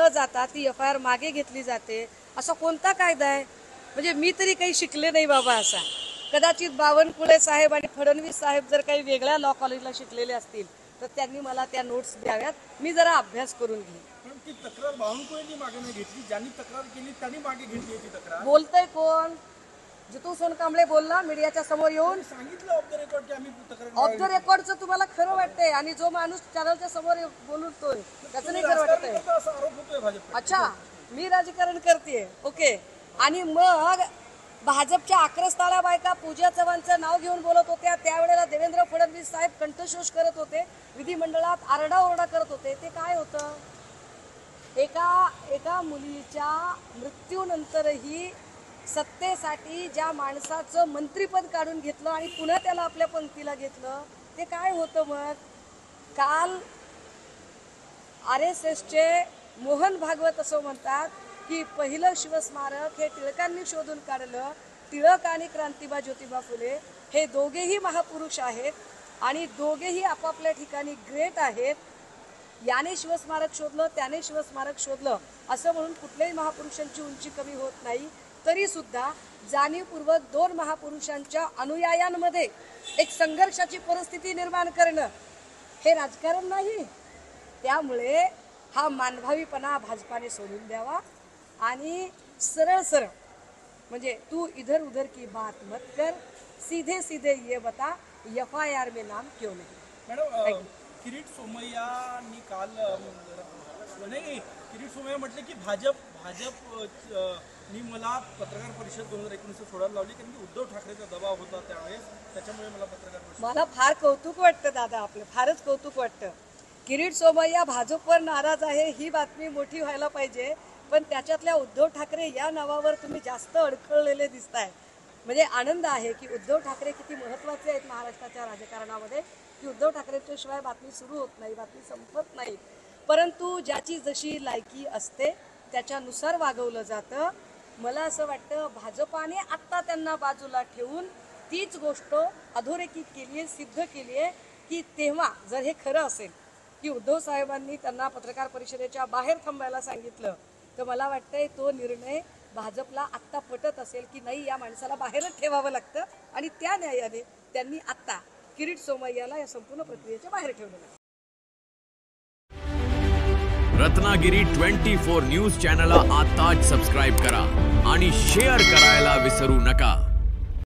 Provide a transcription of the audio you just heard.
न जाता ती FIR मागे घेतली जाते, असा कोणता कायदा आहे? म्हणजे मी तरी काही शिकले नाही बाबा असा. कदाचित बावनकुळे साहेब आणि फडणवीस साहेब जर काही वेगळ्या लॉ कॉलेजला शिकलेले असतील तर त्यांनी मला त्या नोट्स द्याव्यात, मी जरा अभ्यास करून घेईन. पण ती तक्रार बावनकुळेंनी मागे नाही घेतली, ज्यांनी तक्रार केली त्यांनी मागे घेतली ती तक्रार. बोलतय कोण? जितू सोनकांबळे बोलला मीडियाच्या समोर येऊन, सांगितलं ऑफ द रेकॉर्ड की आम्ही तक्रार. ऑफ द रेकॉर्डचं तुम्हाला खरं वाटतंय आणि जो माणूस चॅनलच्या समोर बोलतोय त्याचं नाही खरं वाटतंय. असा आरोप होतोय भाजप. अच्छा, मी राजकारण करते, ओके. आणि मग भाजपच्या आक्रस्ताळ्या बायका पूजा चव्हाणचं नाव घेऊन बोलत होत्या, त्यावेळेला देवेंद्र फडणवीस साहेब कंठशोष करत होते, विधिमंडळात आरडाओरडा करत होते. ते काय होतं? एका मुलीच्या मृत्यूनंतरही सत्तेसाठी ज्या माणसाचं मंत्रीपद काढून घेतलं आणि पुन्हा त्याला आपल्या पंक्तीला घेतलं, ते काय होतं? मग काल RSSचे मोहन भागवत असं म्हणतात की पहिलं शिवस्मारक हे टिळकांनी शोधून काढलं. टिळक आणि क्रांतिबा ज्योतिबा फुले हे दोघेही महापुरुष आहेत आणि दोघेही आपापल्या ठिकाणी ग्रेट आहेत. याने शिवस्मारक शोधलं, त्याने शिवस्मारक शोधलं असं म्हणून कुठल्याही महापुरुषांची उंची कमी होत नाही. तरी सुद्धा जाणीवपूर्वक दोन महापुरुषांच्या अनुयायांमध्ये एक संघर्षाची परिस्थिती निर्माण करणं हे राजकारण नाही. त्यामुळे हा मानभावीपणा भाजपाने सोडून द्यावा आणि सरळ सरळ म्हणजे तू इधर उधर की बात मत कर, सीधे सीधे ये बता FIR में नाम क्यों नहीं. मॅडम, किरीट सोमय्यांनी काल नाही, किरीट सोमय्या म्हटले की भाजपनी मला पत्रकार परिषद 2019 सोडायला लावली कारण की उद्धव ठाकरेचा दबाव होता त्यावेळेस, त्याच्यामुळे मला पत्रकार परिषद. मला फार कौतुक वाटतं दादा, आपलं फारच कौतुक वाटतं. किरीट सोमय्या भाजपवर नाराज आहे ही बातमी मोठी व्हायला पाहिजे, पण त्याच्यातल्या उद्धव ठाकरे या नावावर तुम्ही जास्त अडखळलेले दिसताय. म्हणजे आनंद आहे की उद्धव ठाकरे किती महत्त्वाचे आहेत महाराष्ट्राच्या राजकारणामध्ये, की उद्धव ठाकरेंच्या शिवाय बातमी सुरू होत नाही, बातमी संपत नाही. परंतु ज्याची जशी लायकी असते त्याच्यानुसार वागवलं जातं. मला असं वाटतं भाजपाने आत्ता त्यांना बाजूला ठेवून तीच गोष्ट अधोरेखित केली आहे, सिद्ध केली आहे की तेव्हा जर हे खरं असेल की उद्धव साहेबांनी त्यांना पत्रकार परिषदेच्या बाहेर थांबायला सांगितलं, तर मला वाटतंय तो निर्णय भाजपला आत्ता पटत असेल की नाही, या माणसाला बाहेरच ठेवावं लागतं आणि त्या न्यायाने त्यांनी आत्ता किरीट सोमय्याला या संपूर्ण प्रक्रियेच्या बाहेर ठेवलेलं. रत्नागिरी 24 न्यूज चॅनलला आताच सबस्क्राईब करा आणि शेअर करायला विसरू नका.